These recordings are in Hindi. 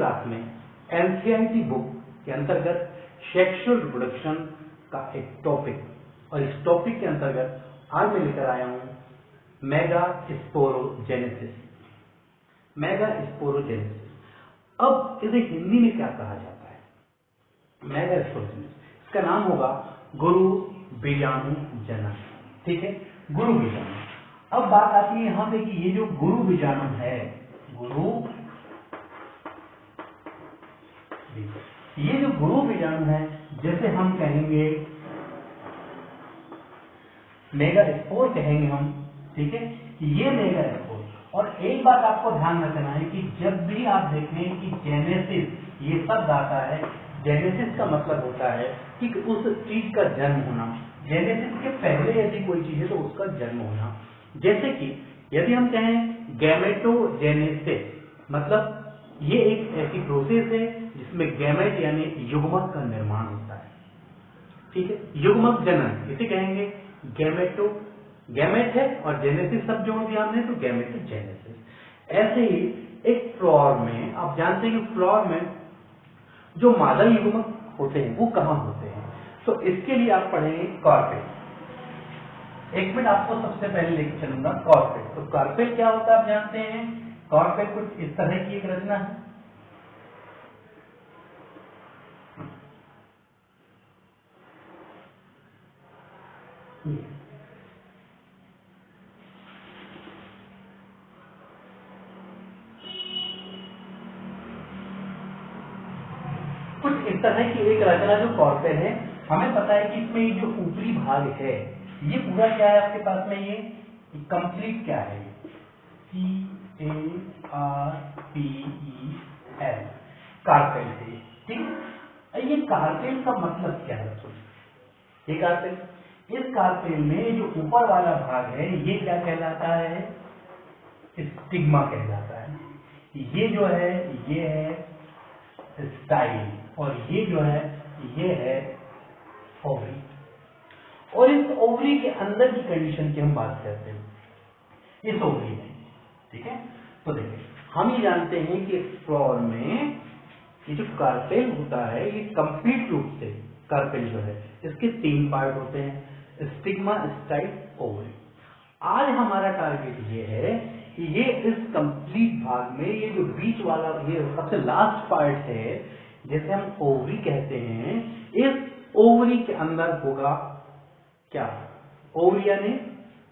क्लास में एनसीईआरटी बुक के अंतर्गत सेक्सुअल रिप्रोडक्शन का एक टॉपिक, और इस टॉपिक के अंतर्गत आज मैं लेकर आया हूं मेगास्पोरोजेनेसिस। अब इसे हिंदी में क्या कहा जाता है? मेगास्पोरोजेनेसिस, इसका नाम होगा गुरु बीजाणु जनन। ठीक है, गुरु बीजाणु। अब बात आती है यहां पे कि ये जो गुरु बीजाणु है, ये जो गुरु बीजाणु है, जैसे हम कहेंगे मेगास्पोर कहेंगे हम, ठीक है, ये मेगास्पोर। और एक बात आपको ध्यान रखना है कि जब भी आप देखें कि जेनेसिस ये शब्द आता है, जेनेसिस का मतलब होता है कि उस चीज का जन्म होना। जेनेसिस के पहले यदि कोई चीज है तो उसका जन्म होना। जैसे कि यदि हम कहें गैमेटोजेनेसिस, मतलब ये एक ऐसी प्रोसेस है जिसमें गैमेट यानी युग्मक का निर्माण होता है। ठीक है, युग्मक जनन इसे कहेंगे गैमेट है, और जेनेसिस शब्द जोड़ दिया हमने तो गैमेटोजेनेसिस। ऐसे ही एक फ्लावर में आप जानते हैं कि फ्लावर में जो मादा युग्मक होते हैं वो कहां होते हैं, तो इसके लिए आप पढ़ेंगे कार्पेल। एक मिनट आपको सबसे पहले लेकर चलूंगा कार्पेल। तो कार्पेल क्या होता है आप जानते हैं? कार्पेल कुछ इस तरह की एक रचना है। कुछ इस तरह की एक रचना जो कार्पेल है, हमें पता है कि इसमें जो ऊपरी भाग है ये पूरा क्या है आपके पास में, ये कंप्लीट क्या है, CARPEL, कार्पेल है। ठीक, ये कार्पेल का मतलब क्या है? ये कार्पेल, इस कार्पेल में जो ऊपर वाला भाग है ये क्या कहलाता है? स्टिग्मा कहलाता है। ये जो है ये है स्टाइल, और ये जो है ये है ओवरी। और इस ओवरी के अंदर की कंडीशन की हम बात करते हैं, इस ओवरी में। ठीक है, तो देखिए हम ये जानते हैं कि फ्लावर में ये जो कार्पेल होता है ये कंप्लीट रूप से कार्पेल जो है इसके 3 पार्ट होते हैं, स्टिग्मा, स्टाइल, ओवरी। आज हमारा टारगेट ये है कि ये इस कंप्लीट भाग में ये जो बीच वाला ये सबसे लास्ट पार्ट है, जैसे हम ओवरी कहते हैं, इस ओवरी के अंदर होगा क्या? ओवरी यानी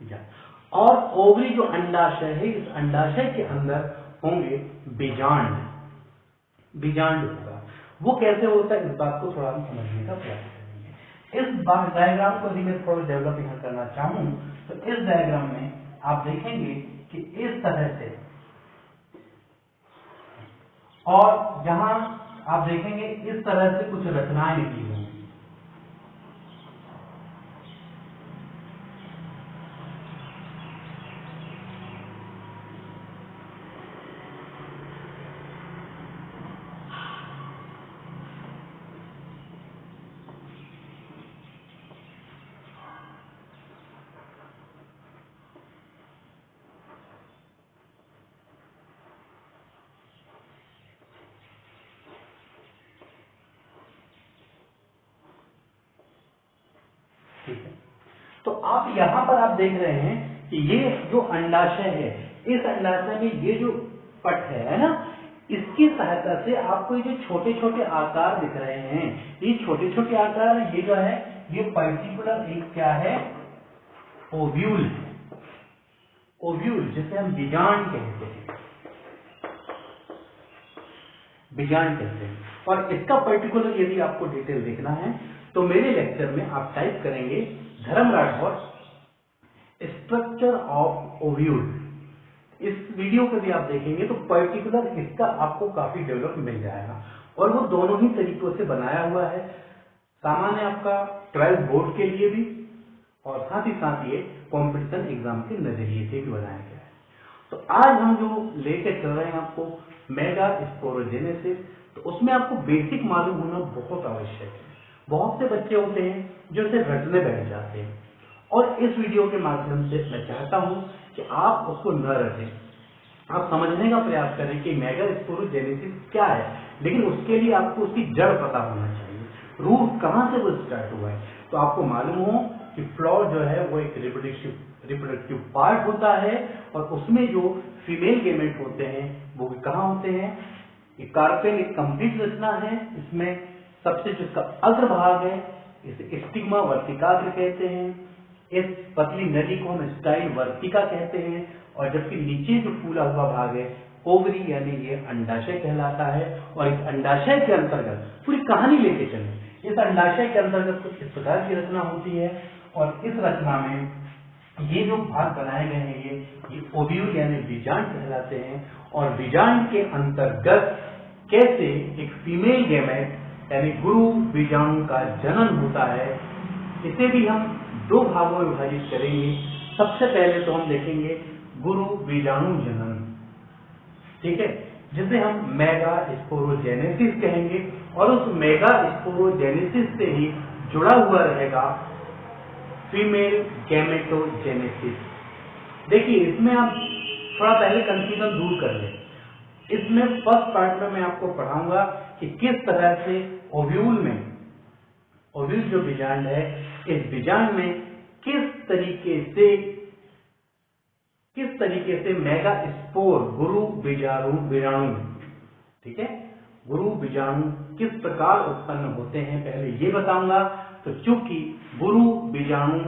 बीजाणु, और ओवरी जो अंडाशय है, इस अंडाशय के अंदर होंगे बीजांड होगा। वो कैसे होता है इस बात को थोड़ा हम समझने का प्रयास करेंगे। इस डायग्राम को यदि मैं थोड़ा डेवलप यहाँ करना चाहूँ तो इस डायग्राम में आप देखेंगे कि इस तरह से, और जहां आप देखेंगे इस तरह से कुछ रचनाएं निकली होंगी। तो आप यहां पर आप देख रहे हैं कि ये जो अंडाशय है, इस अंडाशय में ये जो पट है ना, इसकी सहायता से आपको ये जो छोटे छोटे आकार दिख रहे हैं, ये छोटे छोटे आकार, ये जो है ये पर्टिकुलर एक क्या है, ओव्यूल है। ओव्यूल जिसे हम बीजांड कहते हैं, बीजांड कहते हैं। और इसका पर्टिकुलर यदि आपको डिटेल देखना है तो मेरे लेक्चर में आप टाइप करेंगे धर्म राठौर स्ट्रक्चर ऑफ ओव्यूल। इस वीडियो को भी आप देखेंगे तो पर्टिकुलर इसका आपको काफी डेवलप मिल जाएगा, और वो दोनों ही तरीकों से बनाया हुआ है। सामान्य आपका 12th बोर्ड के लिए भी, और साथ ये कॉम्पिटिशन एग्जाम के नजरिए से भी बनाया गया है। तो आज हम जो लेके चल रहे हैं आपको मेगास्पोरोजेनेसिस, तो उसमें आपको बेसिक मालूम होना बहुत आवश्यक है। बहुत से बच्चे होते हैं जो इसे रटने बैठ जाते हैं, और इस वीडियो के माध्यम से मैं चाहता हूं कि आप उसको न रटें, आप समझने का प्रयास करें कि मेगास्पोरोजेनेसिस क्या है, लेकिन उसके लिए आपको उसकी जड़ पता होना चाहिए, रूट कहाँ से वो स्टार्ट हुआ है। तो आपको मालूम हो कि फ्लोर जो है वो एक रिप्रोडक्टिव पार्ट होता है, और उसमें जो फीमेल गेमेट होते हैं वो कहाँ होते हैं। ये कार्पेल एक कंप्लीट रचना है, इसमें सबसे जो इसका अग्रभाग है इसे स्टिग्मा वर्टिकाग्र कहते हैं, इस पतली नली को हम स्टाइल वर्टिका कहते हैं, और जबकि नीचे जो फूला हुआ भाग है ओवरी यानी ये अंडाशय कहलाता है। और इस अंडाशय के अंतर्गत पूरी कहानी लेके चले, इस अंडाशय के अंतर्गत कुछ इस प्रकार की रचना होती है, और इस रचना में ये जो भाग बनाए गए हैं ये ओव्यूल यानी बीजांड कहलाते हैं। और बीजांड के अंतर्गत कैसे एक फीमेल गैमेट यानी गुरु बीजाणु का जनन होता है, इसे भी हम दो भागों में विभाजित करेंगे। सबसे पहले तो हम देखेंगे गुरु बीजाणु जनन, ठीक है, जिसे हम मेगास्पोरोजेनेसिस कहेंगे, और उस मेगास्पोरोजेनेसिस से ही जुड़ा हुआ रहेगा फीमेल गैमेटोजेनेसिस। देखिए इसमें आप थोड़ा पहले कंफ्यूजन दूर कर लें। इसमें फर्स्ट पार्ट में मैं आपको पढ़ाऊंगा कि किस तरह से ओव्यूल जो बीजांड है, इस बीजांड में किस तरीके से मेगास्पोर गुरु बीजाणु, ठीक है, गुरु बीजाणु किस प्रकार उत्पन्न होते हैं पहले ये बताऊंगा। तो चूंकि गुरु बीजाणु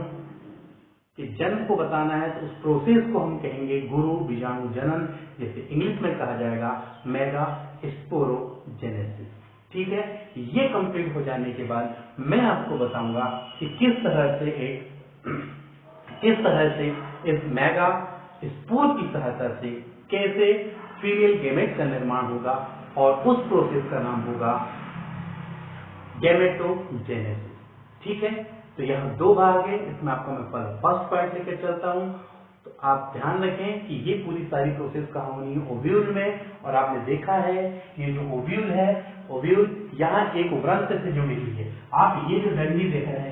के जन्म को बताना है तो उस प्रोसेस को हम कहेंगे गुरु बीजाणु जनन, जैसे इंग्लिश में कहा जाएगा मेगास्पोरोजेनेसिस, ठीक है। ये कंप्लीट हो जाने के बाद मैं आपको बताऊंगा कि किस तरह से इस मेगास्पोर की सहायता से कैसे फीमेल गैमेट का निर्माण होगा, और उस प्रोसेस का नाम होगा गैमेटोजेनेसिस, ठीक है। तो यहाँ दो भाग है, इसमें आपको मैं फर्स्ट पार्ट लेकर चलता हूँ। तो आप ध्यान रखें कि ये पूरी सारी प्रोसेस कहाँ होनी है, ओव्यूल में। और आपने देखा है ये जो ओव्यूल है, ओव्यूल यहाँ एक व्रंत से जुड़ी हुई है। आप ये जो डंडी देख रहे हैं,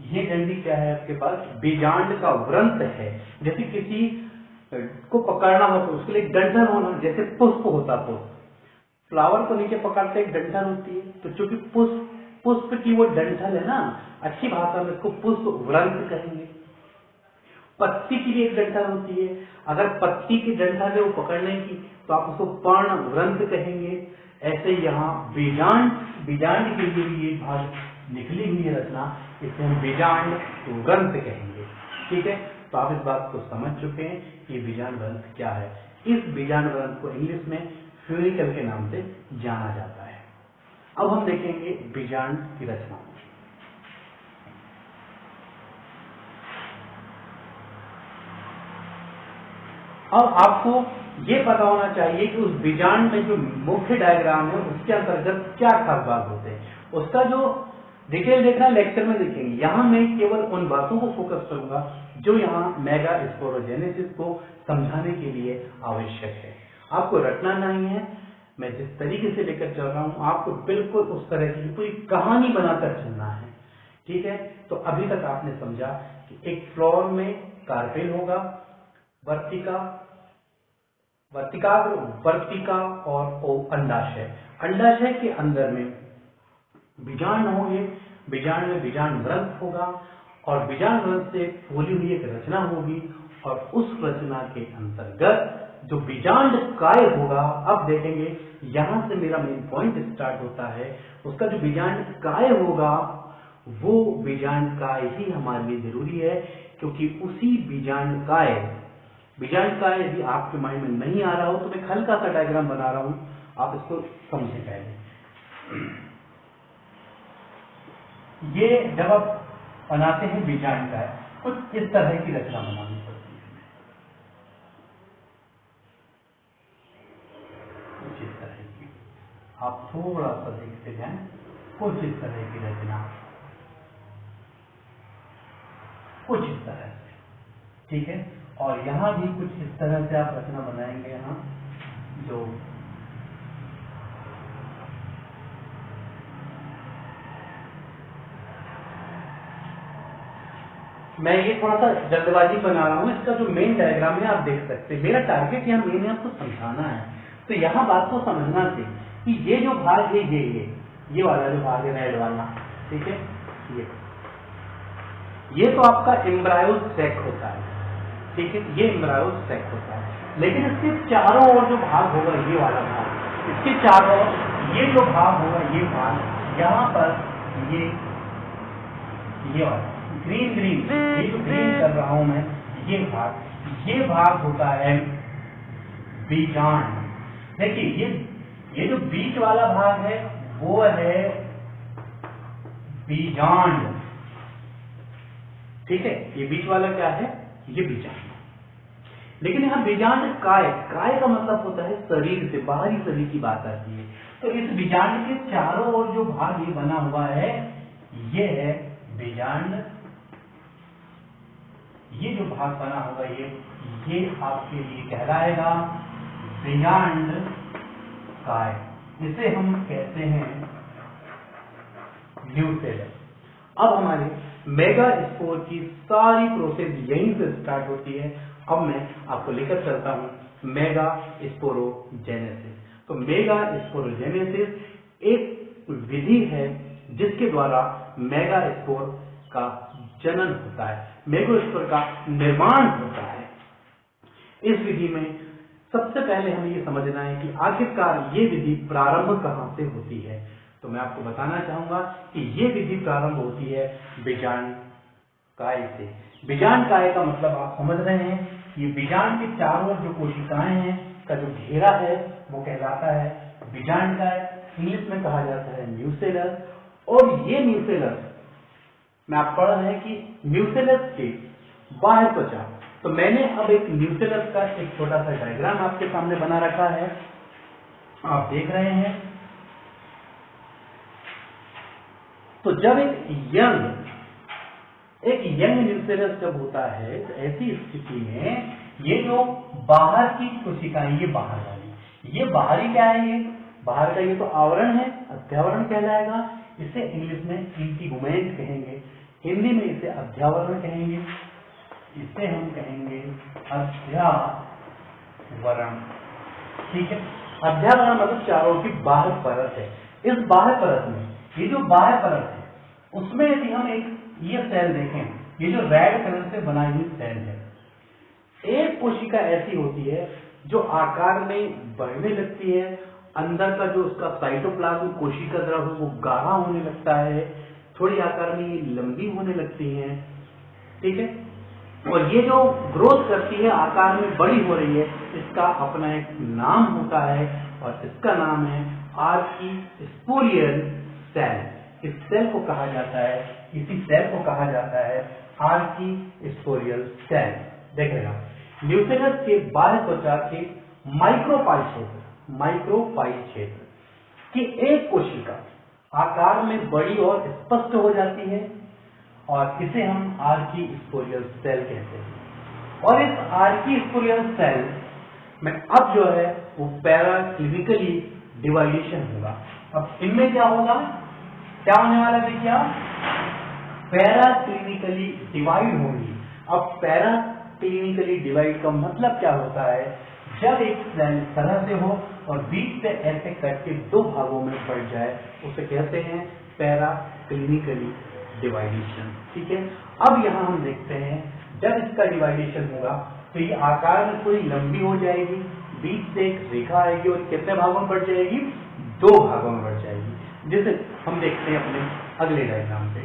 ये डंडी क्या है आपके पास, बीजांड का व्रंत है। जैसे किसी को पकड़ना हो तो उसके लिए डंठल होना, जैसे पुष्प होता, पुष्प फ्लावर को नीचे पकड़ते एक डंठल होती है, तो चूंकि पुष्प की वो डंठल है ना, अच्छी भाषा में इसको पुष्प व्रंत कहेंगे। पत्ती की भी एक डंठल होती है, अगर पत्ती की डंठल है वो पकड़ने की तो आप उसको पर्ण व्रंत कहेंगे। ऐसे यहाँ बीजांड के लिए भी ये भाग निकली हुई है रचना, इसे हम बीजांड व्रंत कहेंगे, ठीक है। तो आप इस बात को समझ चुके हैं कि बीजांड व्रंत क्या है। इस बीजांड व्रंत को इंग्लिश में फ्यूनिकल के नाम से जाना जाता है। अब हम देखेंगे बीजांड की रचना। अब आपको ये पता होना चाहिए कि उस बीजांड में जो मुख्य डायग्राम है उसके अंतर्गत क्या खास भाग होते हैं। उसका जो डिटेल देखना लेक्चर में देखेंगे। यहाँ मैं केवल उन बातों को फोकस करूंगा जो यहाँ मेगास्पोरोजेनेसिस को समझाने के लिए आवश्यक है। आपको रटना नहीं है, मैं जिस तरीके से लेकर चल रहा हूँ आपको बिल्कुल उस तरह की पूरी कहानी बनाकर चलना है, ठीक है। तो अभी तक आपने समझा कि एक फ्लोर में कार्पेल होगा, वर्तिका और अंडाशय के अंदर में बीजांड होंगे, बीजांड में बीजांड व्रंत होगा, और बीजांड व्रंत से फूली हुई एक रचना होगी, और उस रचना के अंतर्गत जो बीजांड काय होगा, अब देखेंगे यहां से मेरा मेन पॉइंट स्टार्ट होता है। उसका जो बीजांड काय होगा वो बीजांड काय ही हमारे लिए जरूरी है, क्योंकि उसी बीजांड काय यदि आपके माइंड में नहीं आ रहा हो तो मैं हल्का सा डायग्राम बना रहा हूं, आप इसको समझें। पहले ये जब आप बनाते हैं बीजांड काय, कुछ इस तरह की रचना बनानी पड़ती है, कुछ इस तरह की। आप थोड़ा सा देखते हैं, कुछ इस तरह की रचना, कुछ इस तरह से, ठीक है। और यहाँ भी कुछ इस तरह से आप रचना बनाएंगे। यहाँ जो मैं ये थोड़ा सा जल्दबाजी बना रहा हूँ, इसका जो मेन डायग्राम है आप देख सकते हैं। मेरा टारगेट यहाँ मेन आपको समझाना है। तो यहाँ बात को समझना थी कि ये जो भाग है ये वाला जो भाग है रेड वाला, ठीक है, ये तो आपका एम्ब्रायो सेक होता है, ठीक है, ये एम्ब्रायो सेक होता है। लेकिन इसके चारों ओर जो भाग होगा ये वाला भाग, इसके चारों ये जो भाग होगा ये भाग, यहाँ पर ये वाला ग्रीन ये जो ग्रीन कर रहा हूं मैं, ये भाग होता है बीजांड। देखिए ये जो बीच वाला भाग है वो है बीजांड, ठीक है, ये बीच वाला क्या है, ये बीजांड। लेकिन यहाँ बीजांड काय का मतलब होता है शरीर से, बाहरी शरीर की बात आती है। तो इस बीजांड के चारों ओर जो भाग ये बना हुआ है ये है बीजांड। ये जो भाग बना होगा ये आपके लिए कहलाएगा बीजांड काय। इसे हम कहते हैं न्यूसेलस। अब हमारे मेगा स्पोर की सारी प्रोसेस यहीं से स्टार्ट होती है। अब मैं आपको लेकर चलता हूं मेगा स्पोरोजेनेसिस। तो मेगा स्पोरोजेनेसिस एक विधि है जिसके द्वारा मेगा स्पोर का जनन होता है, मेगा स्पोर का निर्माण होता है। इस विधि में सबसे पहले हमें ये समझना है कि आखिरकार ये विधि प्रारंभ कहां से होती है। तो मैं आपको बताना चाहूंगा कि ये विधि प्रारंभ होती है बीजांड काय से। बीजांड काय का मतलब आप समझ रहे हैं, ये बीजांड के चारों ओर जो कोशिकाएं हैं का जो घेरा है वो कहलाता है बीजांड काय। इंग्लिश में कहा जाता है न्यूसेलस। और ये न्यूसेलस में आप पढ़ रहे हैं कि न्यूसेलस के बाह्य त्वचा। तो मैंने अब एक न्यूसेलस का एक छोटा सा डायग्राम आपके सामने बना रखा है, आप देख रहे हैं। तो जब एक यंग न्यूसेलस जब होता है तो ऐसी स्थिति में ये जो बाहर की कोशिकाएं, ये बाहर वाली, ये बाहरी क्या है, ये बाहर का ये तो आवरण है, अध्यावरण कहलाएगा। इसे इंग्लिश में इंटीगुमेंट कहेंगे, हिंदी में इसे अध्यावरण कहेंगे, इसे हम कहेंगे अध्यावरण, ठीक है। अध्यावरण मतलब चारों की बाह्य परत है। इस बाह्य परत में ये जो बाह्य परत है उसमें यदि हम एक ये सेल देखें, ये जो रेड कलर से बनाई हुई सेल है, एक कोशिका ऐसी होती है जो आकार में बढ़ने लगती है, अंदर का जो उसका साइटोप्लाज्म कोशिका द्रव वो गाढ़ा होने लगता है, थोड़ी आकार में ये लंबी होने लगती है, ठीक है। और ये जो ग्रोथ करती है, आकार में बड़ी हो रही है, इसका अपना एक नाम होता है और इसका नाम है आर्कीस्पोरियल सेल। इस सेल को कहा जाता है, इसी सेल को कहा जाता है आर्कीस्पोरियल सेल। देख रहे हैं न्यूसेलस के बाह्य त्वचा के माइक्रोपाइल क्षेत्र की एक कोशिका आकार में बड़ी और स्पष्ट हो जाती है और इसे हम आर्कीस्पोरियल सेल कहते हैं। और इस आर्कीस्पोरियल सेल में अब जो है वो पैराक्लिनिकली डिवाइडेशन होगा। अब इनमें क्या होगा, क्या होने वाला देखिए आप, पैराक्लिनिकली डिवाइड होंगी। अब पैराक्लिनिकली डिवाइड का मतलब क्या होता है, जब एक सेल इस तरह से हो और बीच से ऐसे कट के दो भागों में बढ़ जाए उसे कहते हैं पैराक्लिनिकली डिवाइडेशन, ठीक है। अब यहाँ हम देखते हैं जब इसका डिवाइडेशन होगा तो ये आकार में थोड़ी लंबी हो जाएगी, बीच से एक रेखा आएगी और कितने भागों में बढ़ जाएगी, दो भागों में बढ़ जाएगी, जिसे हम देखते हैं अपने अगले डायग्राम पे।